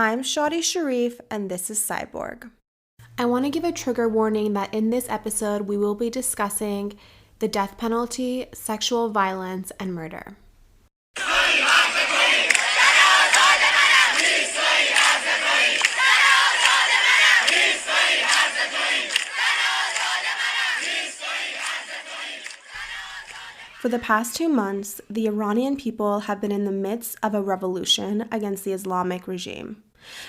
I'm Shadi Sharif, and this is Cyborg. I want to give a trigger warning that in this episode, we will be discussing the death penalty, sexual violence, and murder. For the past 2 months, the Iranian people have been in the midst of a revolution against the Islamic regime.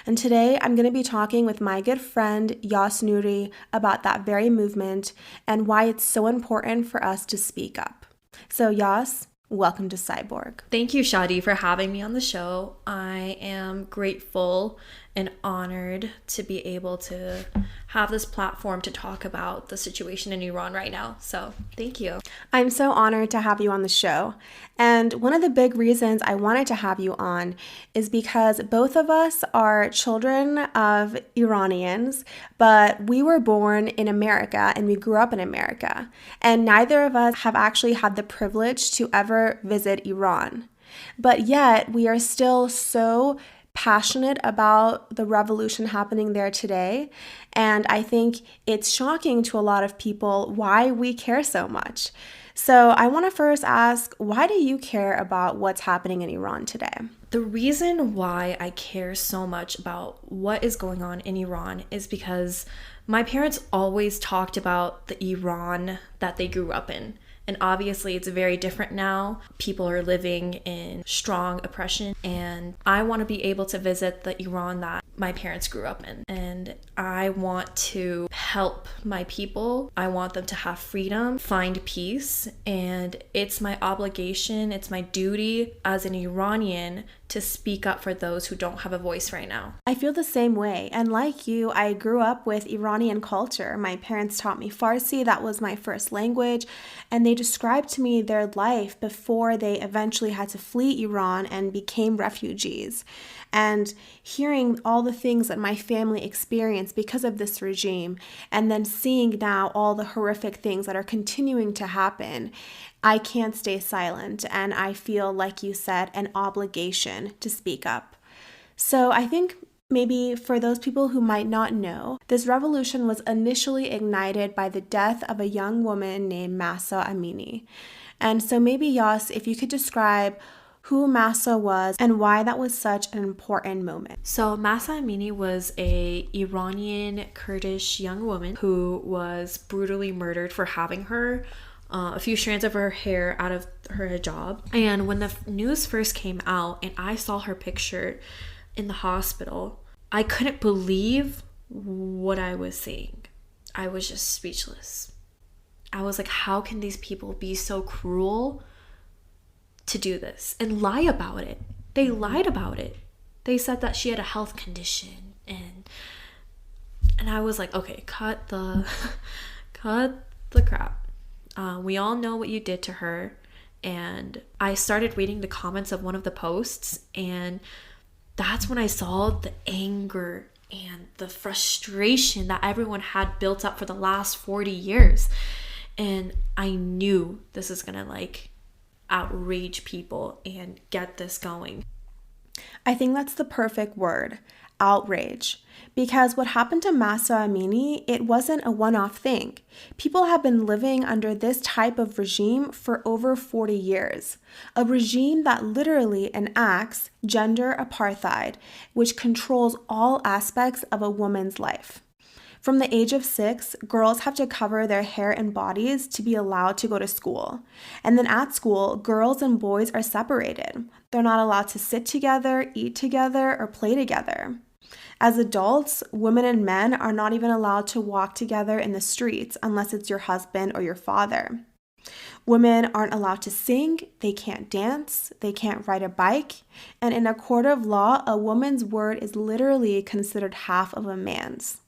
And today I'm going to be talking with my good friend Yas Nouri about that very movement and why it's so important for us to speak up. So Yas, welcome to Cyborg. Thank you, Shadi, for having me on the show. I am grateful and honored to be able to have this platform to talk about the situation in Iran right now. So thank you. I'm so honored to have you on the show. And one of the big reasons I wanted to have you on is because both of us are children of Iranians, but we were born in America and we grew up in America. And neither of us have actually had the privilege to ever visit Iran. But yet we are still so passionate about the revolution happening there today. And I think it's shocking to a lot of people why we care so much. So I want to first ask, why do you care about what's happening in Iran today? The reason why I care so much about what is going on in Iran is because my parents always talked about the Iran that they grew up in. And obviously it's very different now. People are living in strong oppression, and I want to be able to visit the Iran that my parents grew up in. And I want to help my people. I want them to have freedom, find peace, and it's my obligation, it's my duty as an Iranian to speak up for those who don't have a voice right now. I feel the same way. And like you, I grew up with Iranian culture. My parents taught me Farsi, that was my first language, and they described to me their life before they eventually had to flee Iran and became refugees. And hearing all the things that my family experienced because of this regime, and then seeing now all the horrific things that are continuing to happen, I can't stay silent, and I feel, like you said, an obligation to speak up. So I think maybe for those people who might not know, this revolution was initially ignited by the death of a young woman named Mahsa Amini. And so maybe Yas, if you could describe who Mahsa was and why that was such an important moment. So Mahsa Amini was a Iranian Kurdish young woman who was brutally murdered for having a few strands of her hair out of her hijab. And when the news first came out and I saw her picture in the hospital, I couldn't believe what I was seeing. I was just speechless. I was like, how can these people be so cruel to do this and lie about it? They lied about it. They said that she had a health condition, and I was like, okay, cut the crap. We all know what you did to her. And I started reading the comments of one of the posts, and that's when I saw the anger and the frustration that everyone had built up for the last 40 years. And I knew this is gonna outrage people and get this going. I think that's the perfect word, outrage. Because what happened to Mahsa Amini, it wasn't a one-off thing. People have been living under this type of regime for over 40 years. A regime that literally enacts gender apartheid, which controls all aspects of a woman's life. From the age of 6, girls have to cover their hair and bodies to be allowed to go to school. And then at school, girls and boys are separated. They're not allowed to sit together, eat together, or play together. As adults, women and men are not even allowed to walk together in the streets unless it's your husband or your father. Women aren't allowed to sing, they can't dance, they can't ride a bike, and in a court of law, a woman's word is literally considered half of a man's.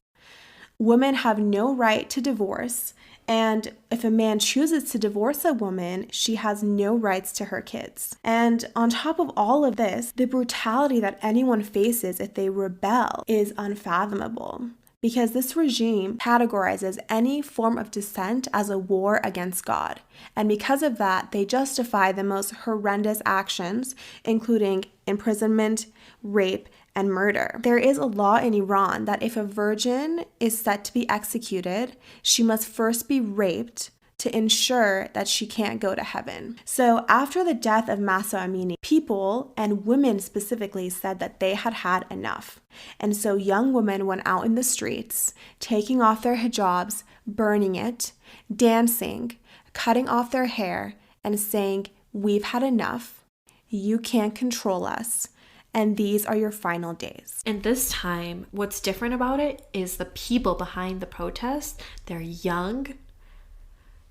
Women have no right to divorce, and if a man chooses to divorce a woman, she has no rights to her kids. And on top of all of this, the brutality that anyone faces if they rebel is unfathomable. Because this regime categorizes any form of dissent as a war against God. And because of that, they justify the most horrendous actions, including imprisonment, rape, and murder. There is a law in Iran that if a virgin is set to be executed, she must first be raped to ensure that she can't go to heaven. So after the death of Mahsa Amini, people, and women specifically, said that they had had enough. And so young women went out in the streets, taking off their hijabs, burning it, dancing, cutting off their hair, and saying, "We've had enough. You can't control us. And these are your final days." And this time, what's different about it is the people behind the protest. They're young,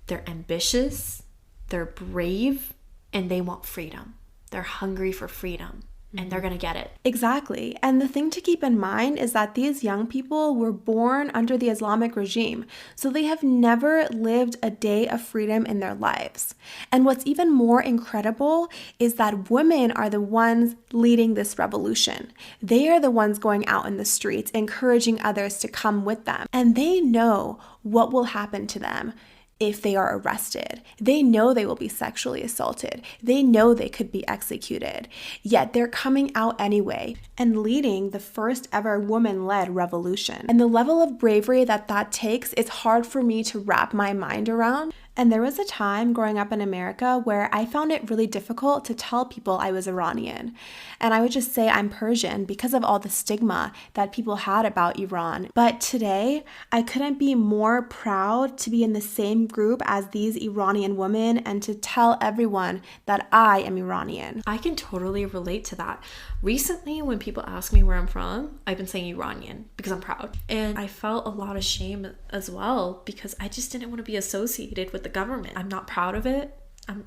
they're ambitious, they're brave, and they want freedom. They're hungry for freedom, and they're gonna get it. Exactly. And the thing to keep in mind is that these young people were born under the Islamic regime, so they have never lived a day of freedom in their lives. And what's even more incredible is that women are the ones leading this revolution. They are the ones going out in the streets, encouraging others to come with them. And they know what will happen to them if they are arrested. They know they will be sexually assaulted. They know they could be executed. Yet they're coming out anyway and leading the first ever woman-led revolution. And the level of bravery that takes is hard for me to wrap my mind around. And there was a time growing up in America where I found it really difficult to tell people I was Iranian. And I would just say I'm Persian because of all the stigma that people had about Iran. But today, I couldn't be more proud to be in the same group as these Iranian women and to tell everyone that I am Iranian. I can totally relate to that. Recently, when people ask me where I'm from, I've been saying Iranian because I'm proud. And I felt a lot of shame as well because I just didn't want to be associated with the government. I'm not proud of it.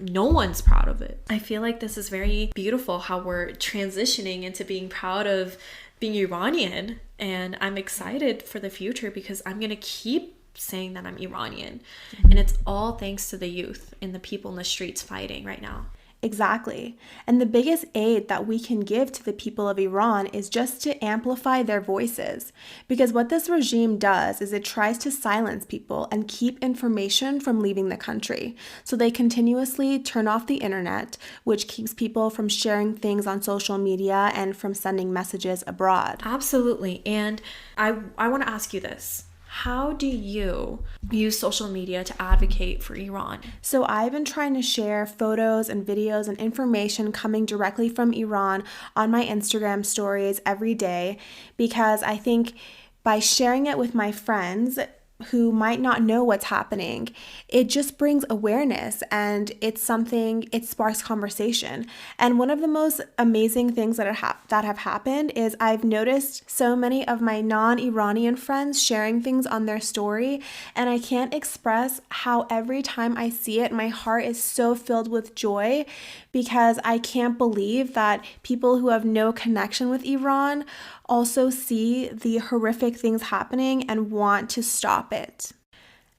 No one's proud of it. I feel like this is very beautiful how we're transitioning into being proud of being Iranian. And I'm excited for the future because I'm going to keep saying that I'm Iranian. And it's all thanks to the youth and the people in the streets fighting right now. Exactly. And the biggest aid that we can give to the people of Iran is just to amplify their voices. Because what this regime does is it tries to silence people and keep information from leaving the country. So they continuously turn off the internet, which keeps people from sharing things on social media and from sending messages abroad. Absolutely. And I want to ask you this. How do you use social media to advocate for Iran? So I've been trying to share photos and videos and information coming directly from Iran on my Instagram stories every day because I think by sharing it with my friends who might not know what's happening, it just brings awareness and it sparks conversation. And one of the most amazing things that have happened is I've noticed so many of my non-Iranian friends sharing things on their story, and I can't express how every time I see it, my heart is so filled with joy because I can't believe that people who have no connection with Iran also see the horrific things happening and want to stop it.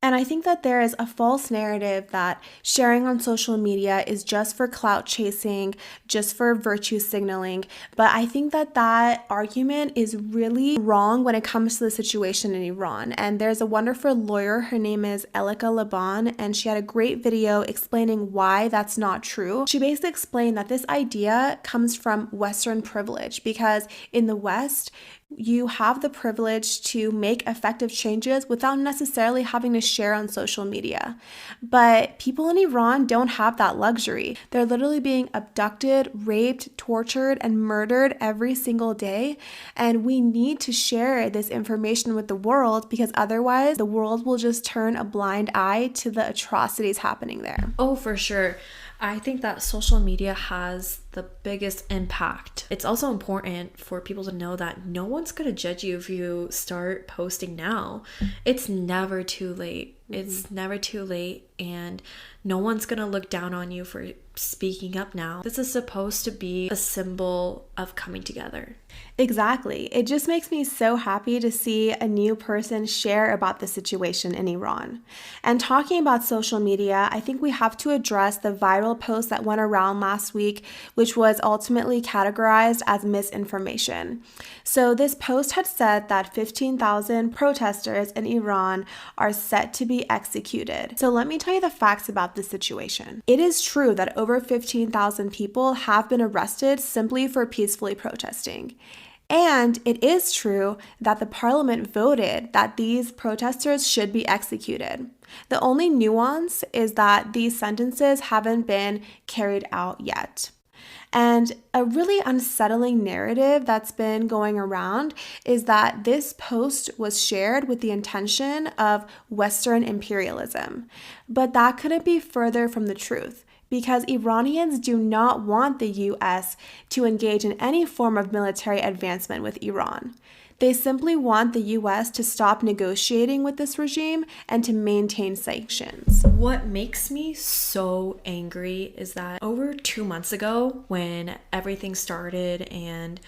And I think that there is a false narrative that sharing on social media is just for clout chasing, just for virtue signaling. But I think that argument is really wrong when it comes to the situation in Iran. And there's a wonderful lawyer, her name is Elika Laban, and she had a great video explaining why that's not true. She basically explained that this idea comes from Western privilege because in the West, you have the privilege to make effective changes without necessarily having to share on social media. But people in Iran don't have that luxury. They're literally being abducted, raped, tortured, and murdered every single day. And we need to share this information with the world because otherwise the world will just turn a blind eye to the atrocities happening there. Oh, for sure. I think that social media has the biggest impact. It's also important for people to know that no one's going to judge you if you start posting now. It's never too late. It's never too late, and no one's going to look down on you for speaking up now. This is supposed to be a symbol of coming together. Exactly. It just makes me so happy to see a new person share about the situation in Iran. And talking about social media, I think we have to address the viral post that went around last week, which was ultimately categorized as misinformation. So this post had said that 15,000 protesters in Iran are set to be executed. So let me tell you the facts about this situation. It is true that over 15,000 people have been arrested simply for peacefully protesting. And it is true that the parliament voted that these protesters should be executed. The only nuance is that these sentences haven't been carried out yet. And a really unsettling narrative that's been going around is that this post was shared with the intention of Western imperialism. But that couldn't be further from the truth, because Iranians do not want the US to engage in any form of military advancement with Iran. They simply want the US to stop negotiating with this regime and to maintain sanctions. What makes me so angry is that over 2 months ago, when everything started and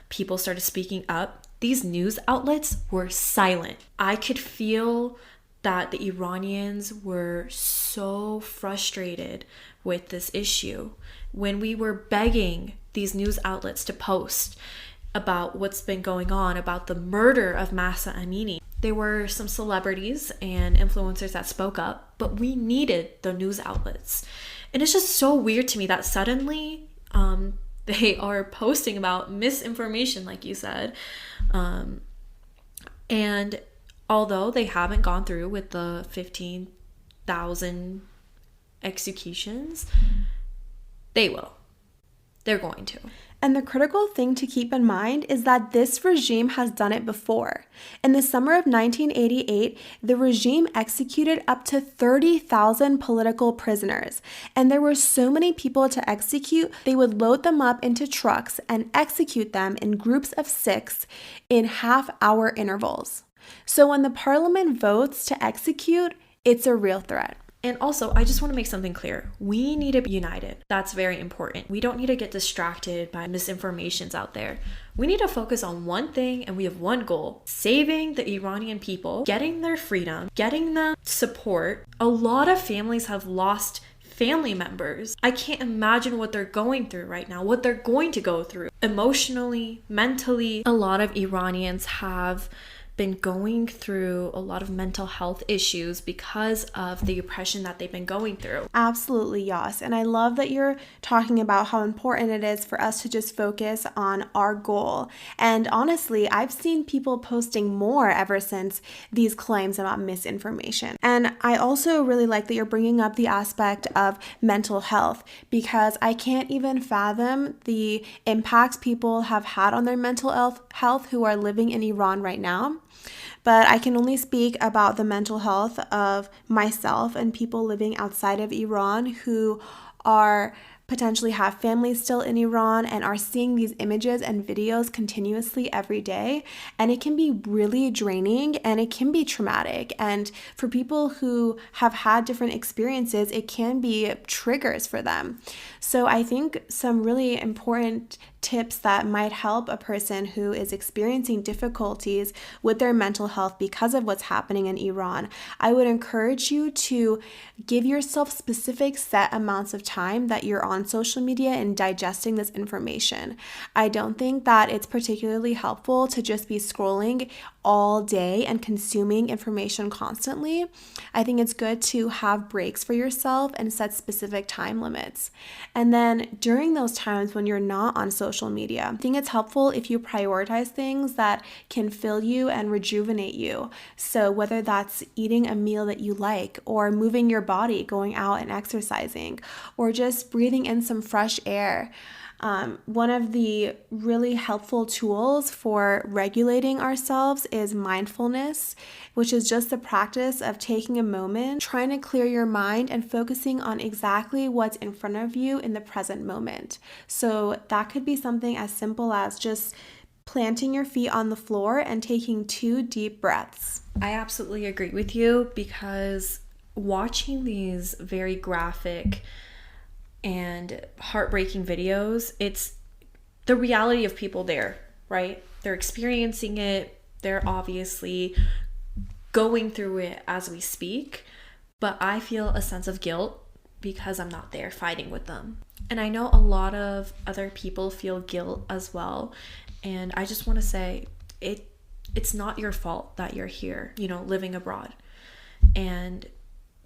people started speaking up, these news outlets were silent. I could feel that the Iranians were so frustrated with this issue. When we were begging these news outlets to post about what's been going on, about the murder of Mahsa Amini, there were some celebrities and influencers that spoke up, but we needed the news outlets. And it's just so weird to me that suddenly they are posting about misinformation, like you said. And although they haven't gone through with the 15,000 executions, they will. They're going to. And the critical thing to keep in mind is that this regime has done it before. In the summer of 1988, the regime executed up to 30,000 political prisoners. And there were so many people to execute, they would load them up into trucks and execute them in groups of 6 in half-hour intervals. So when the parliament votes to execute, it's a real threat. And also, I just want to make something clear. We need to be united. That's very important. We don't need to get distracted by misinformations out there. We need to focus on one thing, and we have one goal: saving the Iranian people, getting their freedom, getting them support. A lot of families have lost family members. I can't imagine what they're going through right now, what they're going to go through emotionally, mentally. A lot of Iranians have been going through a lot of mental health issues because of the oppression that they've been going through. Absolutely, Yas. And I love that you're talking about how important it is for us to just focus on our goal. And honestly, I've seen people posting more ever since these claims about misinformation. And I also really like that you're bringing up the aspect of mental health, because I can't even fathom the impacts people have had on their mental health who are living in Iran right now. But I can only speak about the mental health of myself and people living outside of Iran who are potentially have families still in Iran and are seeing these images and videos continuously every day. And it can be really draining and it can be traumatic. And for people who have had different experiences, it can be triggers for them. So I think some really important tips that might help a person who is experiencing difficulties with their mental health because of what's happening in Iran, I would encourage you to give yourself specific set amounts of time that you're on social media and digesting this information. I don't think that it's particularly helpful to just be scrolling all day and consuming information constantly. I think it's good to have breaks for yourself and set specific time limits. And then during those times when you're not on social media, I think it's helpful if you prioritize things that can fill you and rejuvenate you. So whether that's eating a meal that you like, or moving your body, going out and exercising, or just breathing in some fresh air. One of the really helpful tools for regulating ourselves is mindfulness, which is just the practice of taking a moment, trying to clear your mind and focusing on exactly what's in front of you in the present moment. So that could be something as simple as just planting your feet on the floor and taking 2 deep breaths. I absolutely agree with you, because watching these very graphic and heartbreaking videos, it's the reality of people there, right? They're experiencing it. They're obviously going through it as we speak, but I feel a sense of guilt because I'm not there fighting with them. And I know a lot of other people feel guilt as well. And I just want to say it's not your fault that you're here, living abroad. And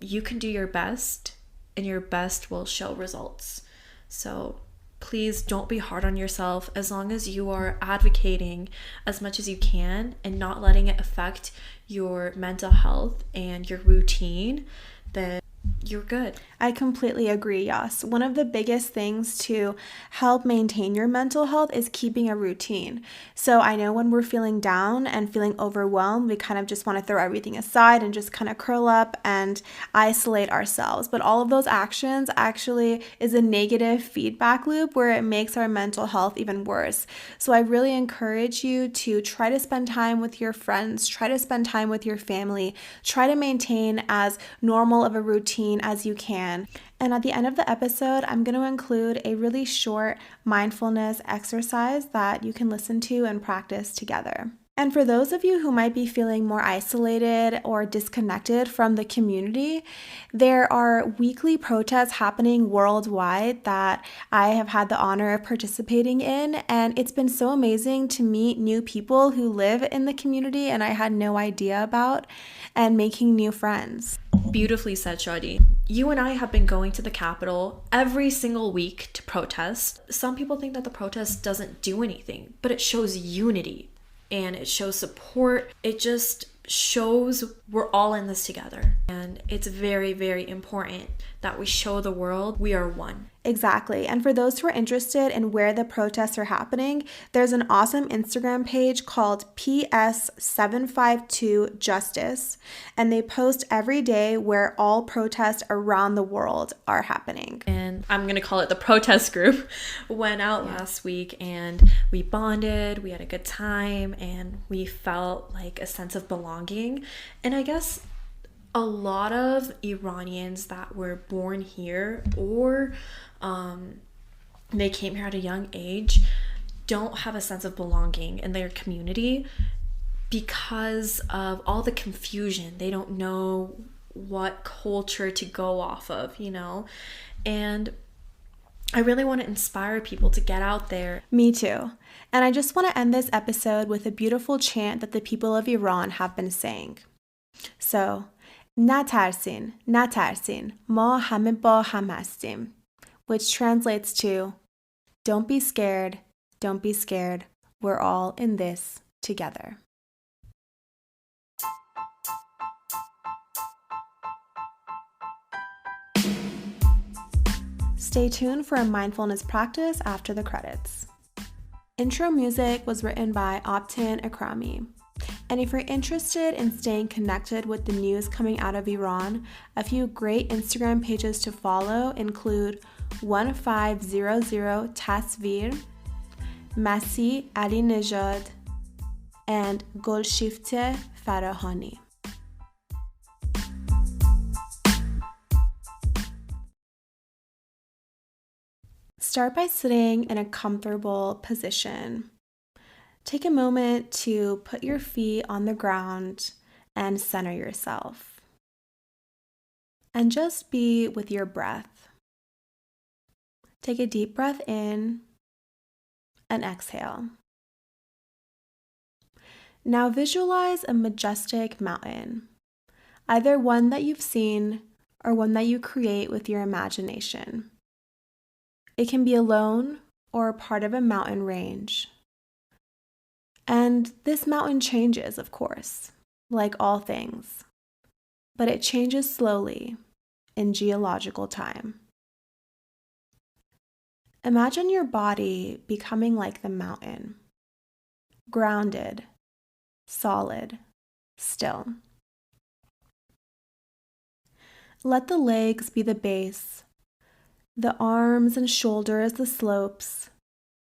you can do your best, and your best will show results. So Please don't be hard on yourself. As long as you are advocating as much as you can and not letting it affect your mental health and your routine, then you're good. I completely agree, Yas. One of the biggest things to help maintain your mental health is keeping a routine. So I know when we're feeling down and feeling overwhelmed, we kind of just want to throw everything aside and just kind of curl up and isolate ourselves. But all of those actions actually is a negative feedback loop where it makes our mental health even worse. So I really encourage you to try to spend time with your friends, try to spend time with your family, try to maintain as normal of a routine as you can. And at the end of the episode, I'm going to include a really short mindfulness exercise that you can listen to and practice together. And for those of you who might be feeling more isolated or disconnected from the community, there are weekly protests happening worldwide that I have had the honor of participating in. And it's been so amazing to meet new people who live in the community and I had no idea about, and making new friends. Beautifully said, Shadi. You and I have been going to the Capitol every single week to protest. Some people think that the protest doesn't do anything, but it shows unity and it shows support. It just shows we're all in this together. And it's very, very important that we show the world we are one. Exactly. And for those who are interested in where the protests are happening, there's an awesome Instagram page called PS752 Justice, and they post every day where all protests around the world are happening. And I'm going to call it the protest group, went out last week and we bonded, we had a good time, and we felt like a sense of belonging. And I guess a lot of Iranians that were born here or they came here at a young age don't have a sense of belonging in their community because of all the confusion. They don't know what culture to go off of, you know? And I really want to inspire people to get out there. Me too. And I just want to end this episode with a beautiful chant that the people of Iran have been saying. So, نترسین نترسین ما همه با هم هستیم, which translates to don't be scared, we're all in this together. Stay tuned for a mindfulness practice after the credits. Intro music was written by Optin Akrami. And if you're interested in staying connected with the news coming out of Iran, a few great Instagram pages to follow include 1500 Tasvir, Masih Ali Nejad, and Golshifte Farahani. Start by sitting in a comfortable position. Take a moment to put your feet on the ground and center yourself. And just be with your breath. Take a deep breath in and exhale. Now visualize a majestic mountain, either one that you've seen or one that you create with your imagination. It can be alone or part of a mountain range. And this mountain changes, of course, like all things, but it changes slowly in geological time. Imagine your body becoming like the mountain, grounded, solid, still. Let the legs be the base, the arms and shoulders the slopes,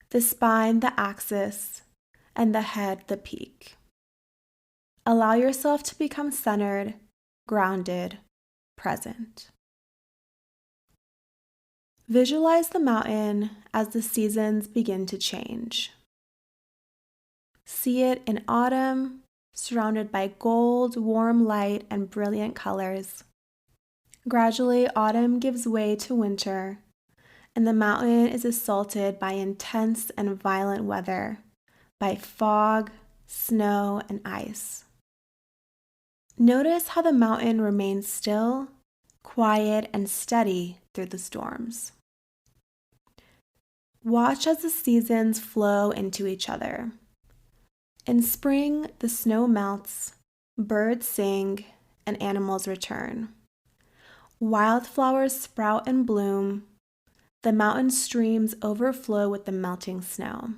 the spine the axis, and the head the peak. Allow yourself to become centered, grounded, present. Visualize the mountain as the seasons begin to change. See it in autumn, surrounded by gold, warm light, and brilliant colors. Gradually, autumn gives way to winter, and the mountain is assaulted by intense and violent weather, by fog, snow, and ice. Notice how the mountain remains still, quiet, and steady through the storms. Watch as the seasons flow into each other. In spring, the snow melts, birds sing, and animals return. Wildflowers sprout and bloom. The mountain streams overflow with the melting snow.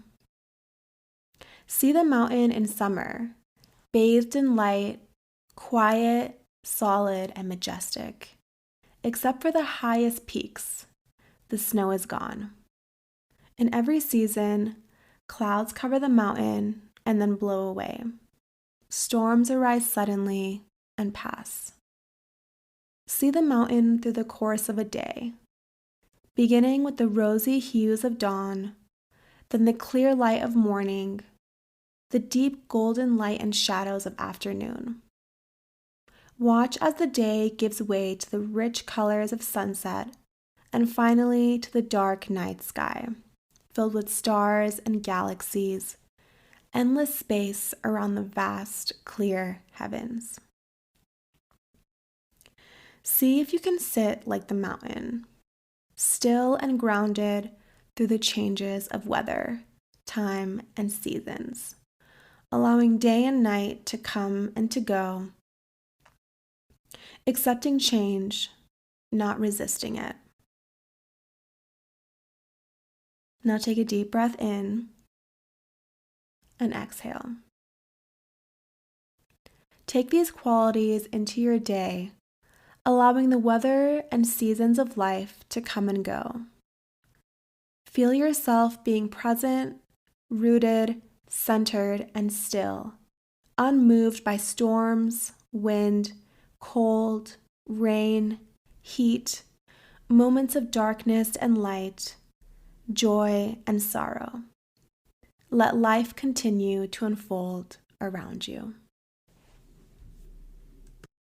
See the mountain in summer, bathed in light, quiet, solid, and majestic. Except for the highest peaks, the snow is gone. In every season, clouds cover the mountain and then blow away. Storms arise suddenly and pass. See the mountain through the course of a day, beginning with the rosy hues of dawn, then the clear light of morning, the deep golden light and shadows of afternoon. Watch as the day gives way to the rich colors of sunset, and finally to the dark night sky, filled with stars and galaxies, endless space around the vast, clear heavens. See if you can sit like the mountain, still and grounded through the changes of weather, time, and seasons, allowing day and night to come and to go, accepting change, not resisting it. Now take a deep breath in and exhale. Take these qualities into your day, allowing the weather and seasons of life to come and go. Feel yourself being present, rooted, centered, and still, unmoved by storms, wind, cold, rain, heat, moments of darkness and light, joy and sorrow. Let life continue to unfold around you.